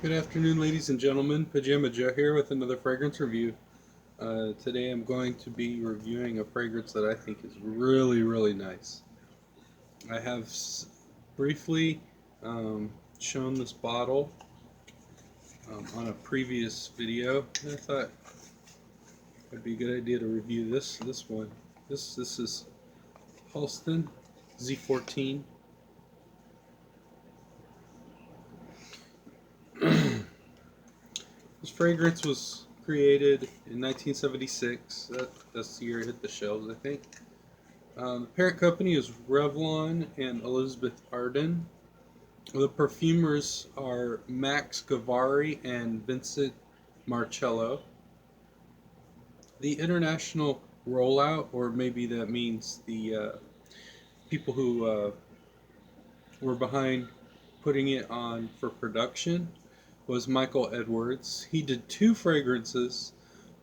Good afternoon, ladies and gentlemen. Pajama Joe here with another fragrance review. Today I'm going to be reviewing a fragrance that I think is really, really nice. I have briefly shown this bottle on a previous video, and I thought it'd be a good idea to review this one. This is Halston Z14. This fragrance was created in 1976. That's the year it hit the shelves, I think. The parent company is Revlon and Elizabeth Arden. The perfumers are Max Gavari and Vincent Marcello. The international rollout, or maybe that means the people who were behind putting it on for production, was Michael Edwards. He did two fragrances.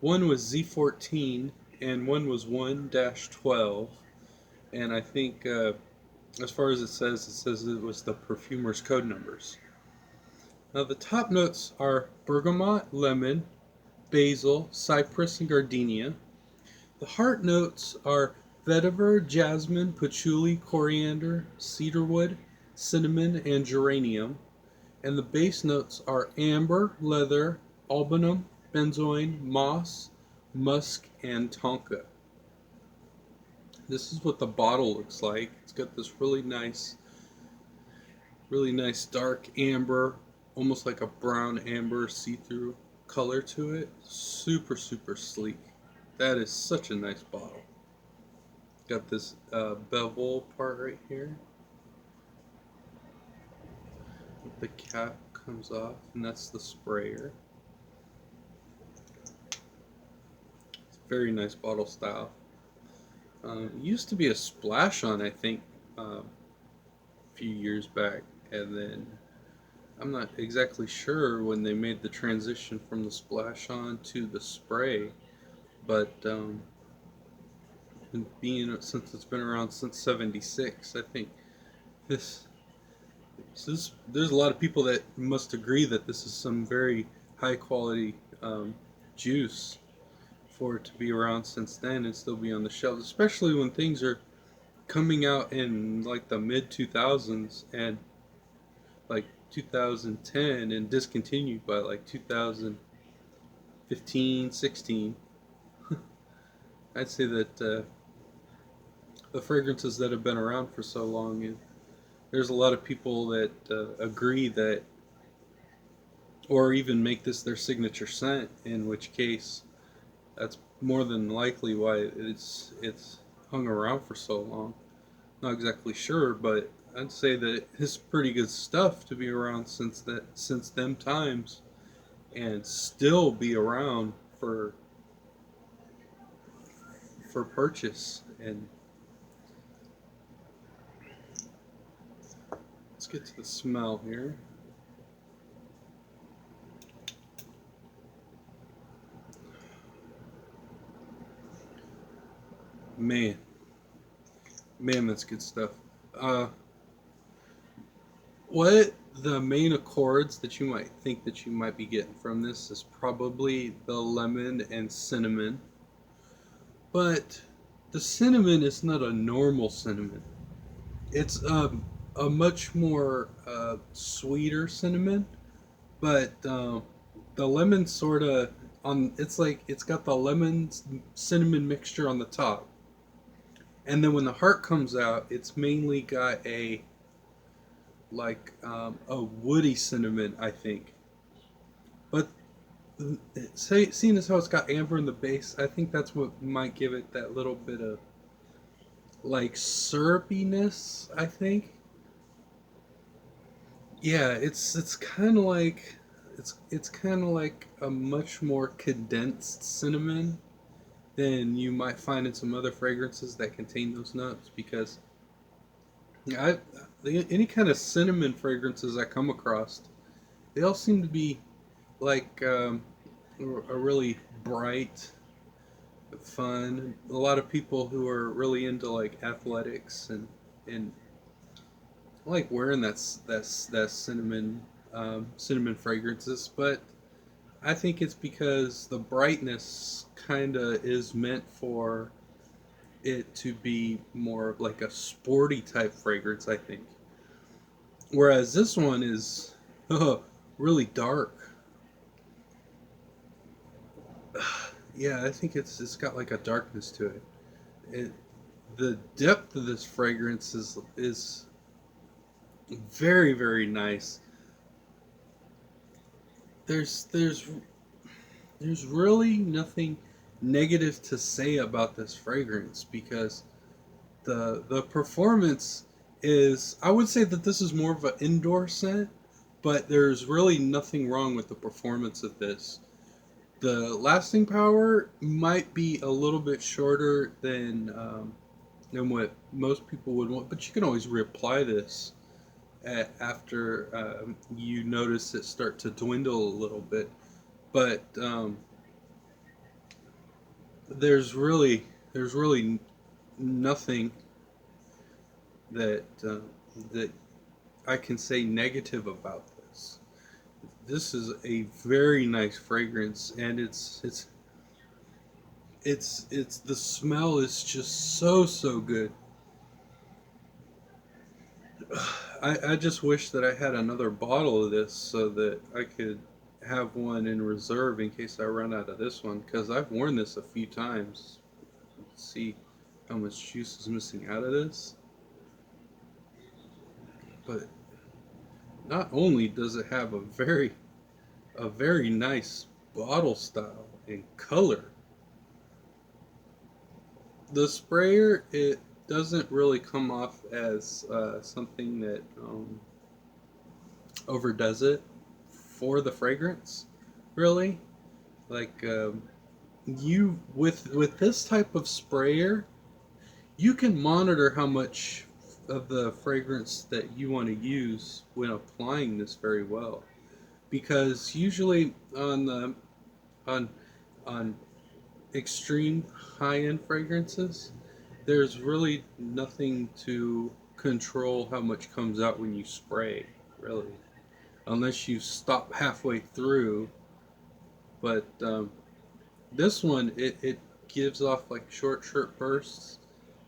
One was Z14 and one was 1-12. And I think, as far as it says it was the perfumer's code numbers. Now, the top notes are bergamot, lemon, basil, cypress, and gardenia. The heart notes are vetiver, jasmine, patchouli, coriander, cedarwood, cinnamon, and geranium. And the base notes are amber, leather, albanum, benzoin, moss, musk, and tonka. This is what the bottle looks like. It's got this really nice dark amber, almost like a brown amber see-through color to it. Super, super sleek. That is such a nice bottle. Got this bevel part right here. The cap comes off, and that's the sprayer. It's a very nice bottle style. It used to be a splash on, I think, a few years back, and then I'm not exactly sure when they made the transition from the splash on to the spray, but since it's been around since '76, I think this there's a lot of people that must agree that this is some very high quality juice for it to be around since then and still be on the shelves, especially when things are coming out in like the mid 2000s and like 2010 and discontinued by like 2015, 16. I'd say that the fragrances that have been around for so long, there's a lot of people that agree that, or even make this their signature scent, in which case that's more than likely why it's hung around for so long. Not exactly sure, but I'd say that it's pretty good stuff to be around since them times and still be around for purchase. And let's get to the smell here. Man, man, that's good stuff. Uh, what the main accords that you might think that you might be getting from this is probably the lemon and cinnamon, but the cinnamon is not a normal cinnamon. It's a much more sweeter cinnamon, but the lemon sort of on. It's like it's got the lemon cinnamon mixture on the top, and then when the heart comes out, it's mainly got a woody cinnamon, I think. But seeing as how it's got amber in the base, I think that's what might give it that little bit of like syrupiness, I think. Yeah, it's kind of like it's kind of like a much more condensed cinnamon than you might find in some other fragrances that contain those notes, because I any kind of cinnamon fragrances I come across, they all seem to be like a really bright, fun. A lot of people who are really into like athletics and like wearing that cinnamon cinnamon fragrances, but I think it's because the brightness kind of is meant for it to be more like a sporty type fragrance, I think. Whereas this one is really dark. Yeah, I think it's got like a darkness to it. It the depth of this fragrance is very very nice. There's there's really nothing negative to say about this fragrance because the performance is, I would say that this is more of an indoor scent, but there's really nothing wrong with the performance of this. The lasting power might be a little bit shorter than what most people would want, but you can always reapply this after you notice it start to dwindle a little bit. But there's really nothing that I can say negative about this. This is a very nice fragrance, and it's the smell is just so good. I just wish that I had another bottle of this so that I could have one in reserve in case I run out of this one, because I've worn this a few times. Let's see how much juice is missing out of this. But not only does it have a very nice bottle style and color, the sprayer, it doesn't really come off as something that overdoes it for the fragrance, really. Like you with this type of sprayer, you can monitor how much of the fragrance that you want to use when applying this very well, because usually on on extreme high end fragrances, there's really nothing to control how much comes out when you spray, really, unless you stop halfway through. But this one, it gives off like short bursts,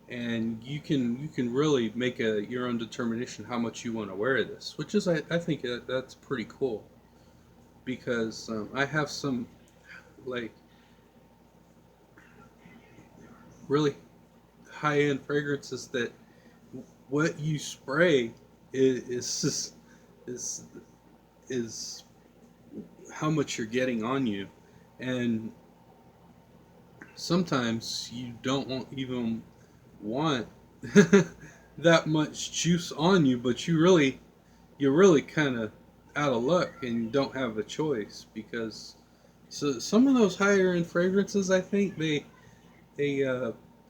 and you can really make your own determination how much you want to wear this, which is I think that's pretty cool, because I have some like really high end fragrances that what you spray is is is how much you're getting on you, and sometimes you don't even want that much juice on you, but you're really kind of out of luck and don't have a choice, because so some of those higher end fragrances, I think they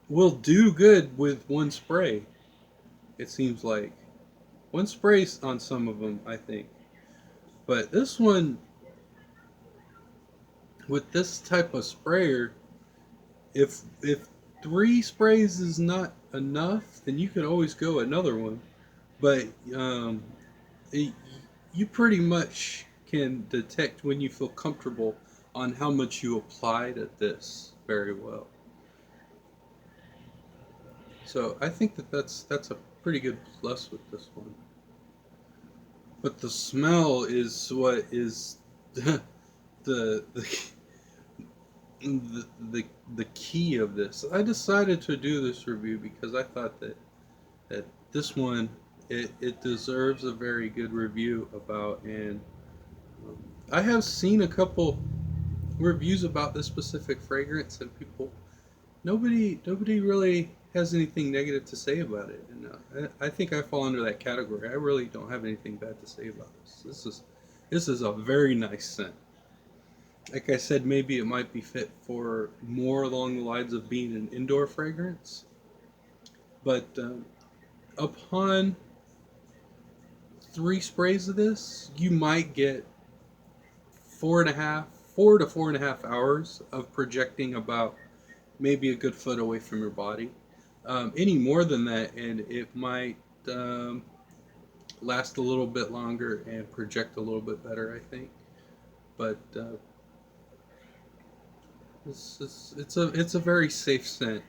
will do good with one spray. It seems like one spray on some of them, I think, but this one with this type of sprayer, if three sprays is not enough, then you can always go another one. But it, you pretty much can detect when you feel comfortable on how much you applied at this very well. So I think that's a pretty good plus with this one. But the smell is what is the the the key of this. I decided to do this review because I thought that this one, it deserves a very good review about, and um, I have seen a couple reviews about this specific fragrance, and nobody really has anything negative to say about it, and I think I fall under that category. I really don't have anything bad to say about this. This is a very nice scent. Like I said, maybe it might be fit for more along the lines of being an indoor fragrance, but upon three sprays of this, you might get 4 to 4.5 hours of projecting about maybe a good foot away from your body. Any more than that, and it might last a little bit longer and project a little bit better, I think. But it's a very safe scent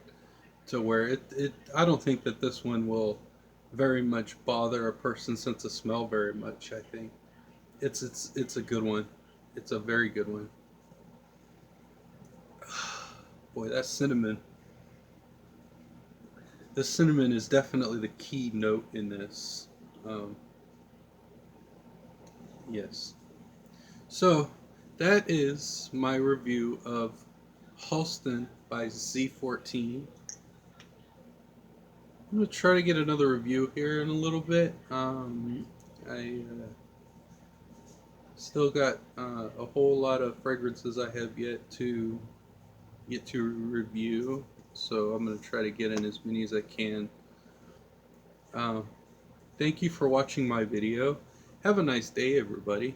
to where it I don't think that this one will very much bother a person's sense of smell very much. I think it's a good one. It's a very good one. Boy, that cinnamon. The cinnamon is definitely the key note in this. Um, yes. So that is my review of Halston by Z14. I'm gonna try to get another review here in a little bit. I still got a whole lot of fragrances I have yet to review, so I'm gonna try to get in as many as I can. Um, Thank you for watching my video. Have a nice day, everybody.